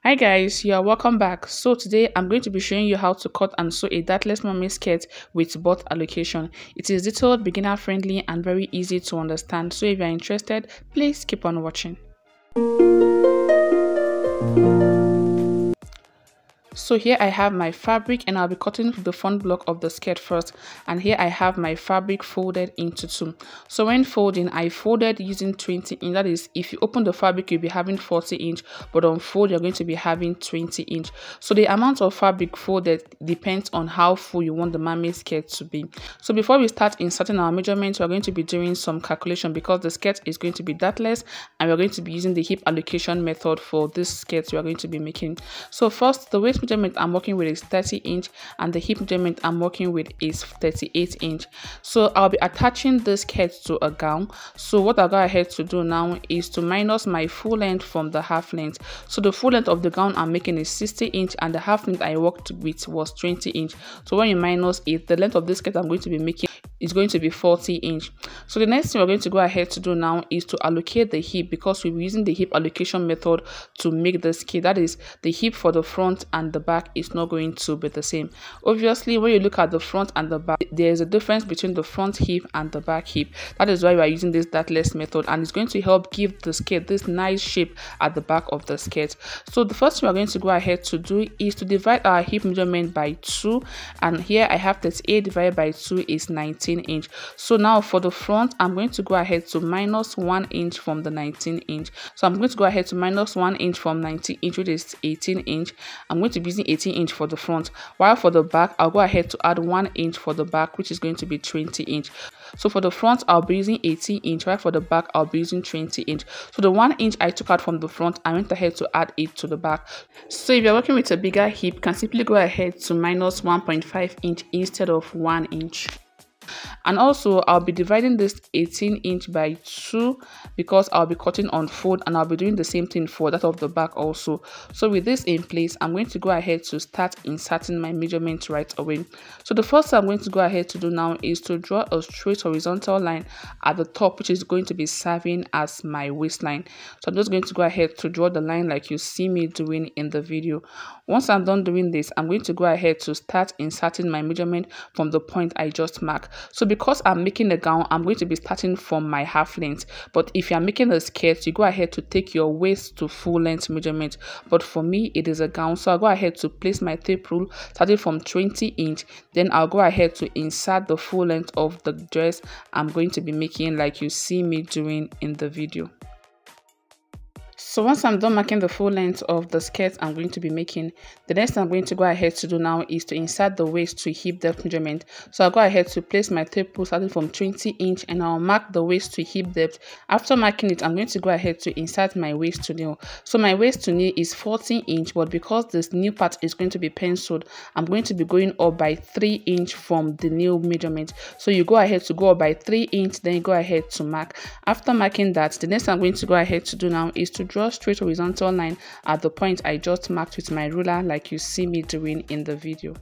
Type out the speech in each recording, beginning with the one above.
Hi guys, you are welcome back. So today I'm going to be showing you how to cut and sew a dartless mermaid skirt with butt allocation. It is detailed, beginner friendly and very easy to understand. So if you are interested, please keep on watching. So here I have my fabric and I'll be cutting the front block of the skirt first, and here I have my fabric folded into two. So when folding, I folded using 20 inch. That is, if you open the fabric you'll be having 40 inch, but on fold you're going to be having 20 inch. So the amount of fabric folded depends on how full you want the mermaid skirt to be. So before we start inserting our measurements, we're going to be doing some calculation because the skirt is going to be dartless and we're going to be using the hip allocation method for this skirt we are going to be making. So first, the waist measurement I'm working with is 30 inch and the hip measurement I'm working with is 38 inch. So I'll be attaching this skirt to a gown. So what I'll go ahead to do now is to minus my full length from the half length. So the full length of the gown I'm making is 60 inch and the half length I worked with was 20 inch. So when you minus it, the length of this skirt I'm going to be making is going to be 40 inch. So the next thing we're going to go ahead to do now is to allocate the hip, because we'll be using the hip allocation method to make the skirt. That is, the hip for the front and the back is not going to be the same. Obviously, when you look at the front and the back, there's a difference between the front hip and the back hip. That is why we are using this dartless method, and it's going to help give the skirt this nice shape at the back of the skirt. So the first thing we're going to go ahead to do is to divide our hip measurement by 2, and here I have 38 divided by 2 is 19 inch. So now for the front, I'm going to go ahead to minus 1 inch from the 19 inch. So I'm going to go ahead to minus 1 inch from 19 inch, which is 18 inch. I'm going to be using 18 inch for the front, while for the back I'll go ahead to add 1 inch for the back, which is going to be 20 inch. So for the front I'll be using 18 inch, while for the back I'll be using 20 inch. So the 1 inch I took out from the front, I went ahead to add it to the back. So if you're working with a bigger hip, you can simply go ahead to minus 1.5 inch instead of 1 inch. And also I'll be dividing this 18 inch by 2 because I'll be cutting on fold, and I'll be doing the same thing for that of the back also. So with this in place, I'm going to go ahead to start inserting my measurements right away. So the first thing I'm going to go ahead to do now is to draw a straight horizontal line at the top, which is going to be serving as my waistline. So I'm just going to go ahead to draw the line like you see me doing in the video. Once I'm done doing this, I'm going to go ahead to start inserting my measurement from the point I just marked. So because I'm making a gown, I'm going to be starting from my half length, but if you're making a skirt, you go ahead to take your waist to full length measurement. But for me, it is a gown, so I'll go ahead to place my tape rule starting from 20 inch. Then I'll go ahead to insert the full length of the dress I'm going to be making like you see me doing in the video. So once I'm done marking the full length of the skirt I'm going to be making, the next thing I'm going to go ahead to do now is to insert the waist to hip depth measurement. So I'll go ahead to place my tape rule starting from 20 inch and I'll mark the waist to hip depth. After marking it, I'm going to go ahead to insert my waist to nail. So my waist to nail is 14 inch, but because this new part is going to be penciled, I'm going to be going up by 3 inch from the nail measurement. So you go ahead to go up by 3 inch, then you go ahead to mark. After marking that, the next thing I'm going to go ahead to do now is to draw straight horizontal line at the point I just marked with my ruler like you see me doing in the video.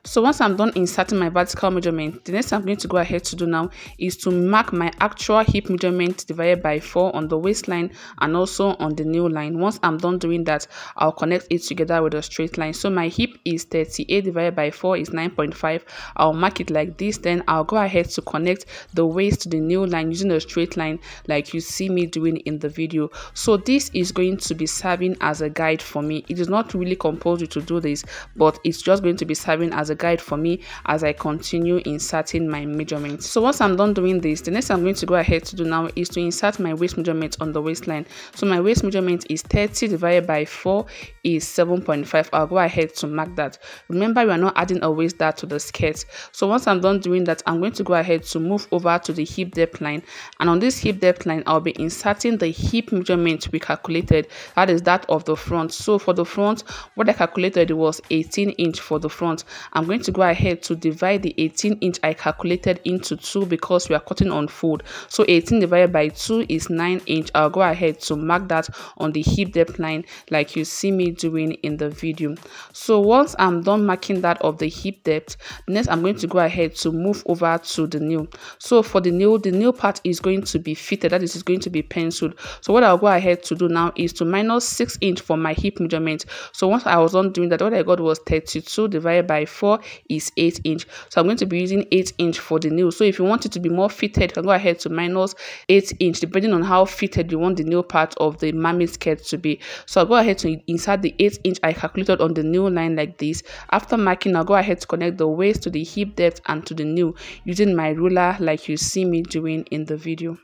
So once I'm done inserting my vertical measurement, the next thing I'm going to go ahead to do now is to mark my actual hip measurement divided by 4 on the waistline and also on the nail line. Once I'm done doing that, I'll connect it together with a straight line. So my hip is 38 divided by 4 is 9.5. I'll mark it like this. Then I'll go ahead to connect the waist to the nail line using a straight line like you see me doing in the video. So this is going to be serving as a guide for me. It is not really compulsory to do this, but it's just going to be serving as a guide for me as I continue inserting my measurements. So once I'm done doing this, the next I'm going to go ahead to do now is to insert my waist measurement on the waistline. So my waist measurement is 30 divided by 4 is 7.5. I'll go ahead to mark that. Remember, we are not adding a waist dart to the skirt. So once I'm done doing that, I'm going to go ahead to move over to the hip depth line, and on this hip depth line I'll be inserting the hip measurement we calculated, that is that of the front. So for the front, what I calculated was 18 inch for the front, I'm going to go ahead to divide the 18-inch I calculated into 2 because we are cutting on fold. So 18 divided by 2 is 9 inch. I'll go ahead to mark that on the hip depth line like you see me doing in the video. So once I'm done marking that of the hip depth, next I'm going to go ahead to move over to the nail. So for the nail part is going to be fitted, that is going to be penciled. So what I'll go ahead to do now is to minus 6 inch for my hip measurement. So once I was done doing that, what I got was 32 divided by 4 is 8 inch. So I'm going to be using 8 inch for the nail. So if you want it to be more fitted, you can go ahead to minus 8 inch depending on how fitted you want the nail part of the mermaid skirt to be. So I'll go ahead to insert the 8 inch I calculated on the nail line like this. After marking, I'll go ahead to connect the waist to the hip depth and to the nail using my ruler like you see me doing in the video.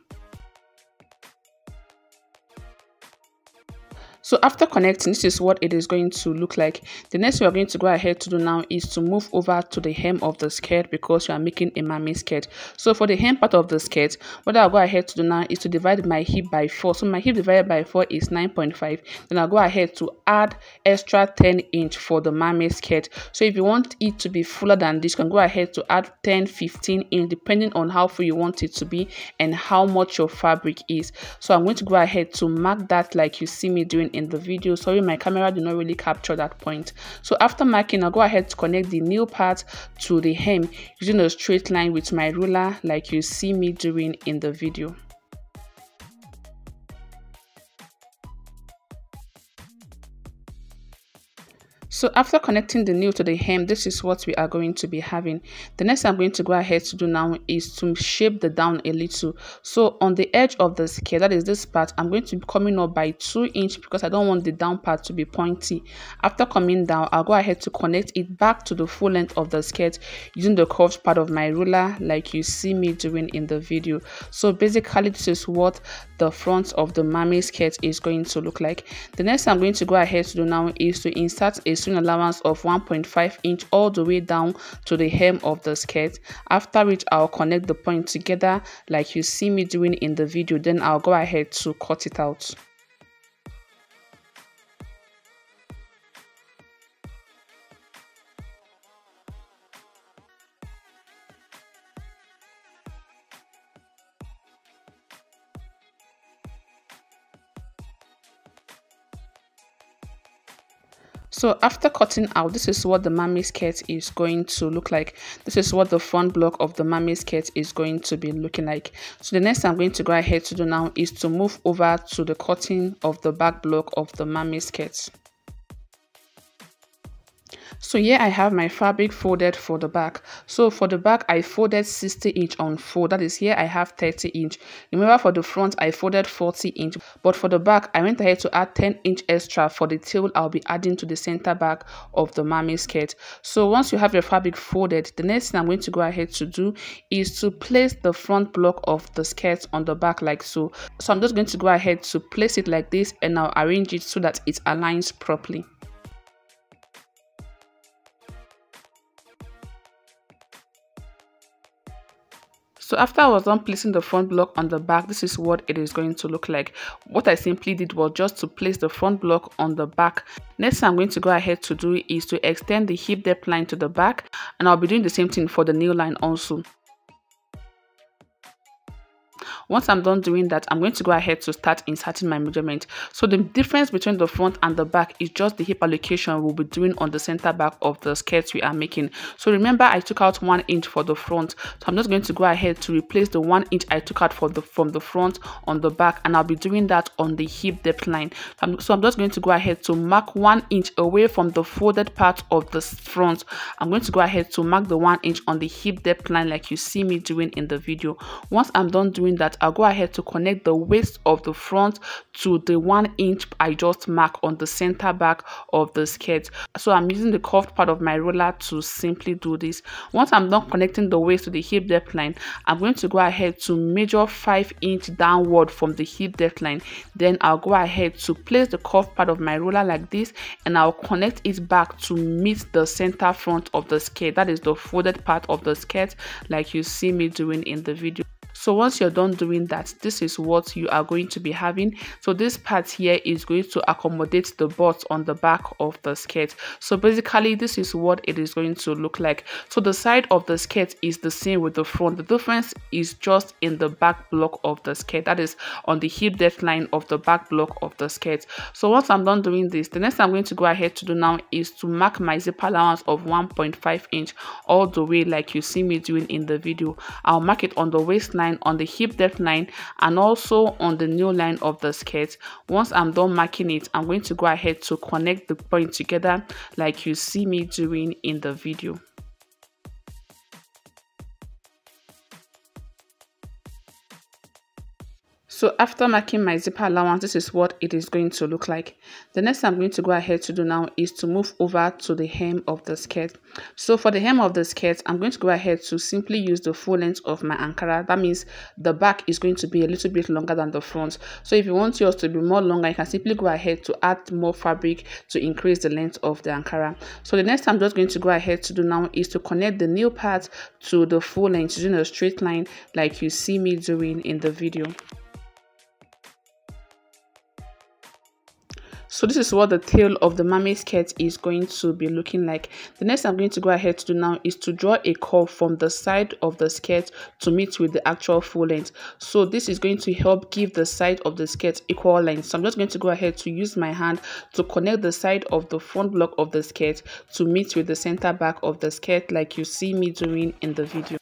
So after connecting, this is what it is going to look like. The next we are going to go ahead to do now is to move over to the hem of the skirt because you are making a mermaid skirt. So for the hem part of the skirt, what I'll go ahead to do now is to divide my hip by 4. So my hip divided by 4 is 9.5. Then I'll go ahead to add extra 10 inch for the mermaid skirt. So if you want it to be fuller than this, you can go ahead to add 10, 15 inch depending on how full you want it to be and how much your fabric is. So I'm going to go ahead to mark that like you see me doing in the video. Sorry, my camera did not really capture that point. So after marking, I'll go ahead to connect the nail part to the hem using a straight line with my ruler like you see me doing in the video. So after connecting the nail to the hem, this is what we are going to be having. The next I'm going to go ahead to do now is to shape the down a little. So on the edge of the skirt, that is this part, I'm going to be coming up by 2 inch because I don't want the down part to be pointy. After coming down, I'll go ahead to connect it back to the full length of the skirt using the curved part of my ruler like you see me doing in the video. So basically this is what the front of the mermaid skirt is going to look like. The next I'm going to go ahead to do now is to insert a sewing allowance of 1.5 inch all the way down to the hem of the skirt, after which I'll connect the point together like you see me doing in the video. Then I'll go ahead to cut it out. So after cutting out, this is what the mermaid skirt is going to look like. This is what the front block of the mermaid skirt is going to be looking like. So the next I'm going to go ahead to do now is to move over to the cutting of the back block of the mermaid skirt. So here I have my fabric folded for the back. So for the back, I folded 60 inch on fold. That is, here I have 30 inch. Remember, for the front, I folded 40 inch. But for the back, I went ahead to add 10 inch extra for the tail I'll be adding to the center back of the mermaid skirt. So once you have your fabric folded, the next thing I'm going to go ahead to do is to place the front block of the skirt on the back like so. So I'm just going to go ahead to place it like this, and I'll arrange it so that it aligns properly. So after I was done placing the front block on the back, this is what it is going to look like. What I simply did was just to place the front block on the back. Next thing I'm going to go ahead to do is to extend the hip depth line to the back, and I'll be doing the same thing for the nail line also. Once I'm done doing that, I'm going to go ahead to start inserting my measurement. So the difference between the front and the back is just the hip allocation we'll be doing on the center back of the skirt we are making. So remember, I took out 1 inch for the front. So I'm just going to go ahead to replace the 1 inch I took out from the front on the back, and I'll be doing that on the hip depth line. So I'm just going to go ahead to mark 1 inch away from the folded part of the front. I'm going to go ahead to mark the 1 inch on the hip depth line like you see me doing in the video. Once I'm done doing that, I'll go ahead to connect the waist of the front to the 1 inch I just marked on the center back of the skirt. So I'm using the curved part of my ruler to simply do this. Once I'm done connecting the waist to the hip depth line, I'm going to go ahead to measure 5 inch downward from the hip depth line. Then I'll go ahead to place the curved part of my ruler like this, and I'll connect it back to meet the center front of the skirt. That is the folded part of the skirt like you see me doing in the video. So once you're done doing that, this is what you are going to be having. So this part here is going to accommodate the butt on the back of the skirt. So basically this is what it is going to look like. So the side of the skirt is the same with the front. The difference is just in the back block of the skirt, that is on the hip depth line of the back block of the skirt. So once I'm done doing this, the next I'm going to go ahead to do now is to mark my zip allowance of 1.5 inch all the way like you see me doing in the video. I'll mark it on the waistline, on the hip depth line, and also on the new line of the skirt. Once I'm done marking it, I'm going to go ahead to connect the point together like you see me doing in the video. So after marking my zipper allowance, this is what it is going to look like. The next I'm going to go ahead to do now is to move over to the hem of the skirt. So for the hem of the skirt, I'm going to go ahead to simply use the full length of my ankara. That means the back is going to be a little bit longer than the front. So if you want yours to be more longer, you can simply go ahead to add more fabric to increase the length of the ankara. So the next I'm just going to go ahead to do now is to connect the new part to the full length using a straight line like you see me doing in the video. So this is what the tail of the mermaid skirt is going to be looking like. The next I'm going to go ahead to do now is to draw a curve from the side of the skirt to meet with the actual full length. So this is going to help give the side of the skirt equal length. So I'm just going to go ahead to use my hand to connect the side of the front block of the skirt to meet with the center back of the skirt like you see me doing in the video.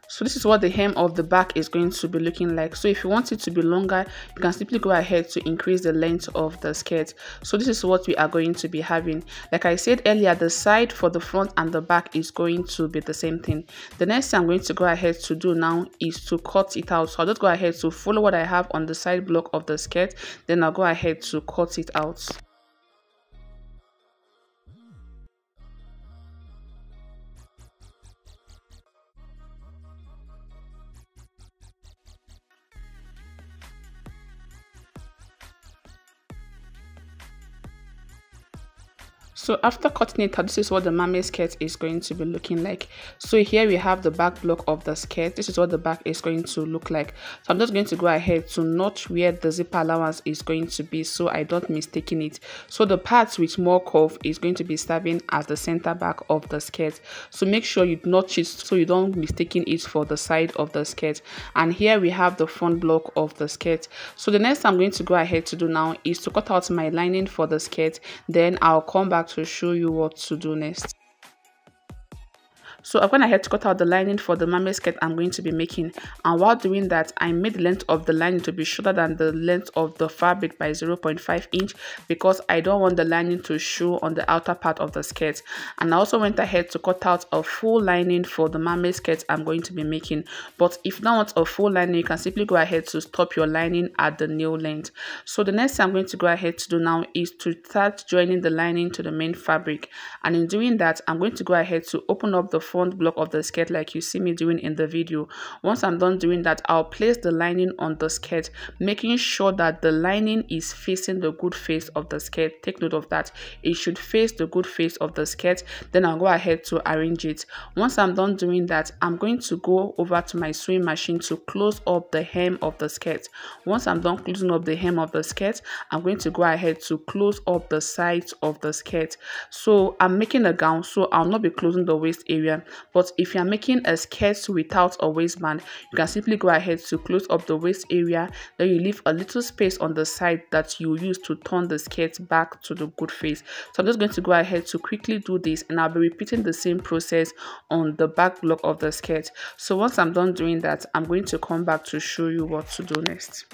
So this is what the hem of the back is going to be looking like. So if you want it to be longer, you can simply go ahead to increase the length of the skirt. So this is what we are going to be having. Like I said earlier, the side for the front and the back is going to be the same thing. The next thing I'm going to go ahead to do now is to cut it out. So I'll just go ahead to follow what I have on the side block of the skirt. Then I'll go ahead to cut it out. So after cutting it out, this is what the mermaid skirt is going to be looking like. So here we have the back block of the skirt. This is what the back is going to look like. So I'm just going to go ahead to notch where the zipper allowance is going to be so I don't mistaken it. So the part with more curve is going to be serving as the center back of the skirt. So make sure you notch it so you don't mistaken it for the side of the skirt. And here we have the front block of the skirt. So the next I'm going to go ahead to do now is to cut out my lining for the skirt. Then I'll come back to show you what to do next. So I'm going ahead to cut out the lining for the mermaid skirt I'm going to be making, and while doing that I made the length of the lining to be shorter than the length of the fabric by 0.5 inch because I don't want the lining to show on the outer part of the skirt. And I also went ahead to cut out a full lining for the mermaid skirt I'm going to be making. But if you don't want a full lining, you can simply go ahead to stop your lining at the new length. So the next thing I'm going to go ahead to do now is to start joining the lining to the main fabric, and in doing that I'm going to go ahead to open up the front block of the skirt like you see me doing in the video. Once I'm done doing that, I'll place the lining on the skirt, making sure that the lining is facing the good face of the skirt. Take note of that. It should face the good face of the skirt. Then I'll go ahead to arrange it. Once I'm done doing that, I'm going to go over to my sewing machine to close up the hem of the skirt. Once I'm done closing up the hem of the skirt, I'm going to go ahead to close up the sides of the skirt. So I'm making a gown, so I'll not be closing the waist area. But if you're making a skirt without a waistband, you can simply go ahead to close up the waist area. Then you leave a little space on the side that you use to turn the skirt back to the good face. So I'm just going to go ahead to quickly do this, and I'll be repeating the same process on the back block of the skirt. So once I'm done doing that, I'm going to come back to show you what to do next.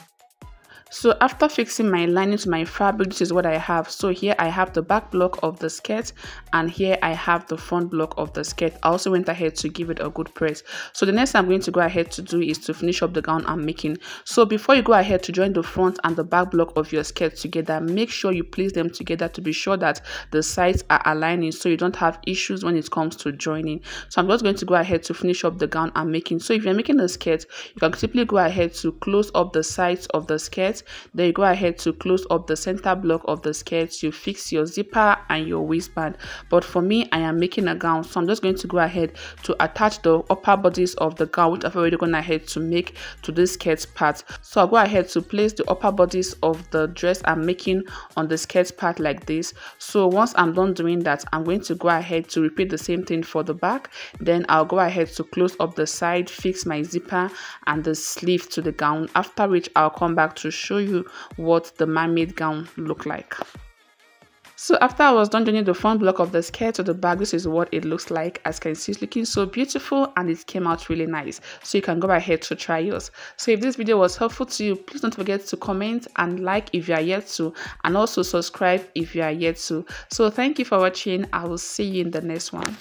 So after fixing my lining to my fabric, this is what I have. So here I have the back block of the skirt, and here I have the front block of the skirt. I also went ahead to give it a good press. So the next I'm going to go ahead to do is to finish up the gown I'm making. So before you go ahead to join the front and the back block of your skirt together, make sure you place them together to be sure that the sides are aligning so you don't have issues when it comes to joining. So I'm just going to go ahead to finish up the gown I'm making. So if you're making a skirt, you can simply go ahead to close up the sides of the skirt. Then you go ahead to close up the center block of the skirt. You fix your zipper and your waistband. But for me, I am making a gown, so I'm just going to go ahead to attach the upper bodies of the gown, which I've already gone ahead to make to this skirt part. So I'll go ahead to place the upper bodies of the dress I'm making on the skirt part like this. So once I'm done doing that, I'm going to go ahead to repeat the same thing for the back. Then I'll go ahead to close up the side, fix my zipper and the sleeve to the gown, after which I'll come back to show you what the mermaid gown look like. So after I was done joining the front block of the skirt to the back, this is what it looks like. As you can see, it's looking so beautiful and it came out really nice. So you can go ahead to try yours. So if this video was helpful to you, please don't forget to comment and like if you are yet to, and also subscribe if you are yet to. So thank you for watching. I will see you in the next one.